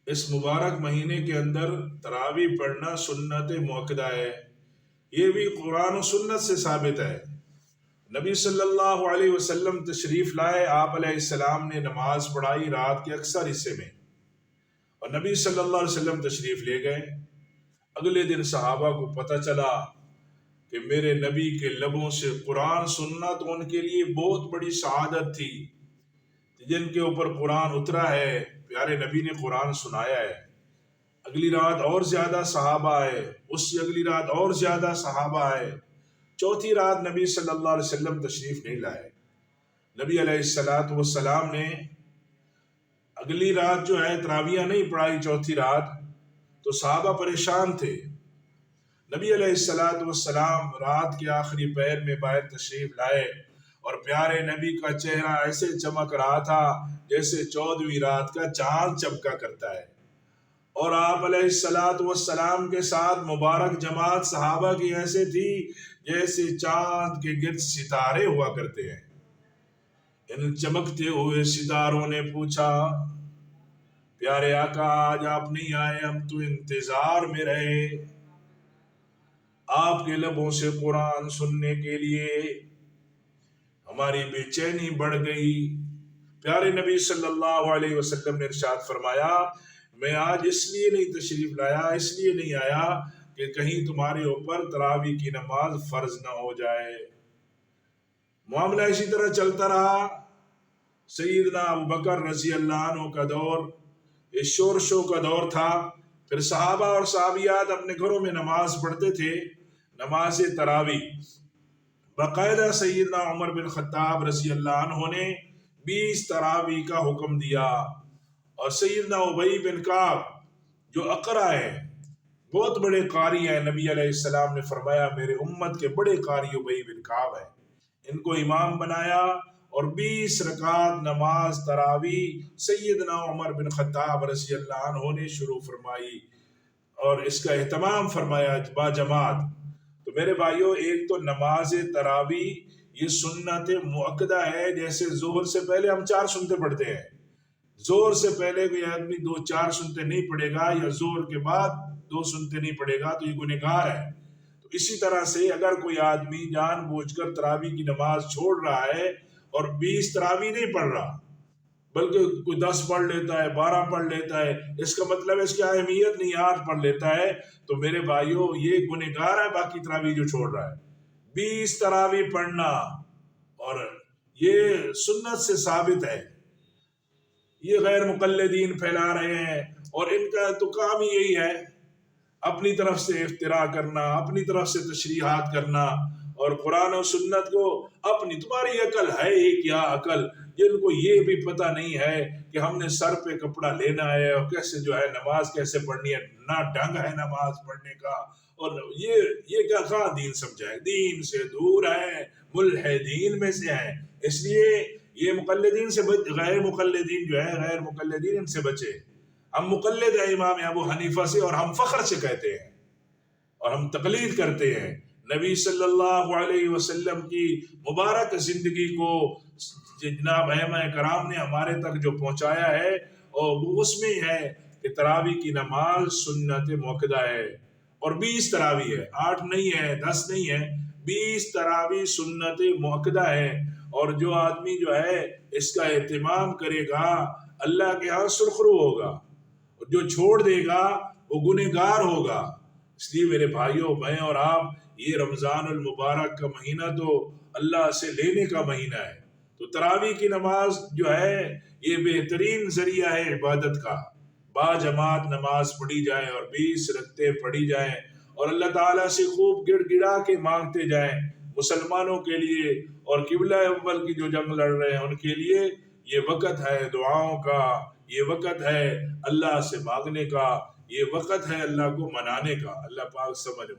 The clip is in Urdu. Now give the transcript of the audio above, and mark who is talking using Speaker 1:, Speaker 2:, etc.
Speaker 1: اس مبارک مہینے کے اندر تراویح پڑھنا سنت موقدہ ہے، یہ بھی قرآن و سنت سے ثابت ہے۔ نبی صلی اللہ علیہ وسلم تشریف لائے، آپ علیہ السلام نے نماز پڑھائی رات کے اکثر حصے میں، اور نبی صلی اللہ علیہ وسلم تشریف لے گئے۔ اگلے دن صحابہ کو پتہ چلا کہ میرے نبی کے لبوں سے قرآن سننا تو ان کے لیے بہت بڑی سعادت تھی، جن کے اوپر قرآن اترا ہے، پیارے نبی نے قرآن سنایا ہے۔ اگلی رات اور زیادہ صحابہ آئے، اس سے اگلی رات اور زیادہ صحابہ آئے، چوتھی رات نبی صلی اللہ علیہ وسلم تشریف نہیں لائے۔ نبی علیہ السلام نے اگلی رات جو ہے تراویح نہیں پڑھائی، چوتھی رات، تو صحابہ پریشان تھے۔ نبی علیہ السلام رات کے آخری پہر میں باہر تشریف لائے، اور پیارے نبی کا چہرہ ایسے چمک رہا تھا جیسے 14ویں رات کا چاند چمکا کرتا ہے، اور آپ علیہ السلام کے ساتھ مبارک جماعت صحابہ کی ایسے تھی جیسے چاند کے گرد ستارے ہوا کرتے ہیں۔ ان چمکتے ہوئے ستاروں نے پوچھا، پیارے آقا آج آپ نہیں آئے، ہم تو انتظار میں رہے آپ کے لبوں سے قرآن سننے کے لیے، ہماری بے چینی بڑھ گئی۔ پیارے نبی صلی اللہ علیہ وسلم نے ارشاد فرمایا، میں آج اس لیے نہیں تشریف لایا، اس لیے نہیں آیا کہ کہیں تمہارے اوپر تراویح کی نماز فرض نہ ہو جائے۔ معاملہ اسی طرح چلتا رہا۔ سیدنا ابوبکر رضی اللہ عنہ کا دور یہ شور شو کا دور تھا، پھر صحابہ اور صحابیات اپنے گھروں میں نماز پڑھتے تھے، نماز تراویح۔ باقاعدہ سیدنا عمر بن خطاب رضی اللہ عنہ نے 20 تراویح کا حکم دیا، اور سیدنا ابی بن کعب جو اقرا ہے، بہت بڑے قاری ہیں، نبی علیہ السلام نے فرمایا میرے امت کے بڑے قاری ابی بن کعب ہیں، ان کو امام بنایا، اور 20 رکعت نماز تراویح سیدنا عمر بن خطاب رضی اللہ عنہ نے شروع فرمائی، اور اس کا اہتمام فرمایا با جماعت۔ تو میرے بھائیوں، ایک تو نماز تراویح یہ سنت مؤکدہ ہے، جیسے ظہر سے پہلے ہم 4 سنتے پڑھتے ہیں، ظہر سے پہلے کوئی آدمی 4 سنتے نہیں پڑھے گا، یا ظہر کے بعد 2 سنتے نہیں پڑھے گا تو یہ گنہگار ہے۔ تو اسی طرح سے اگر کوئی آدمی جان بوجھ کر تراویح کی نماز چھوڑ رہا ہے اور 20 تراویح نہیں پڑھ رہا، بلکہ کوئی 10 پڑھ لیتا ہے، 12 پڑھ لیتا ہے، اس کا مطلب ہے اس کی اہمیت نہیں، 8 پڑھ لیتا ہے، تو میرے بھائیوں یہ گنہگار ہے باقی تراویح جو چھوڑ رہا ہے۔ 20 تراویح پڑھنا، اور یہ سنت سے ثابت ہے۔ یہ غیر مقلدین پھیلا رہے ہیں، اور ان کا تو کام ہی یہی ہے، اپنی طرف سے اختراع کرنا، اپنی طرف سے تشریحات کرنا، اور قرآن و سنت کو اپنی، تمہاری عقل ہے ہی کیا عقل، جن کو یہ بھی پتہ نہیں ہے کہ ہم نے سر پہ کپڑا لینا ہے اور کیسے جو ہے نماز کیسے پڑھنی ہے، نہ ڈھنگ ہے نماز پڑھنے کا، اور یہ کیا کہاں دین سمجھا ہے، دین سے دور ہے، ملحدین میں سے ہیں۔ اس لیے یہ مقلدین سے غیر مقلدین جو ہے، غیر مقلدین ان سے بچے۔ ہم مقلد ہیں امام ابو حنیفہ سے، اور ہم فخر سے کہتے ہیں، اور ہم تقلید کرتے ہیں نبی صلی اللہ علیہ وسلم کی مبارک زندگی کو، جناب ائمہ کرام نے ہمارے تک جو پہنچایا ہے، اور وہ اس میں ہے کہ تراویح کی نماز سنت موقدہ ہے، اور 20 تراویح ہے، 8 نہیں ہے، 10 نہیں ہے، 20 تراویح سنت موقدہ ہے، اور جو آدمی جو ہے اس کا اہتمام کرے گا اللہ کے ہاں سرخرو ہوگا، اور جو چھوڑ دے گا وہ گنہگار ہوگا۔ اس لیے میرے بھائیوں، میں اور آپ، یہ رمضان المبارک کا مہینہ تو اللہ سے لینے کا مہینہ ہے، تو تراویح کی نماز جو ہے یہ بہترین ذریعہ ہے عبادت کا۔ با جماعت نماز پڑھی جائے، اور 20 رکعتیں پڑھی جائیں، اور اللہ تعالیٰ سے خوب گڑ گڑا کے مانگتے جائیں مسلمانوں کے لیے، اور قبلہ اول کی جو جنگ لڑ رہے ہیں ان کے لیے۔ یہ وقت ہے دعاؤں کا، یہ وقت ہے اللہ سے مانگنے کا، یہ وقت ہے اللہ کو منانے کا۔ اللہ پاک سمجھ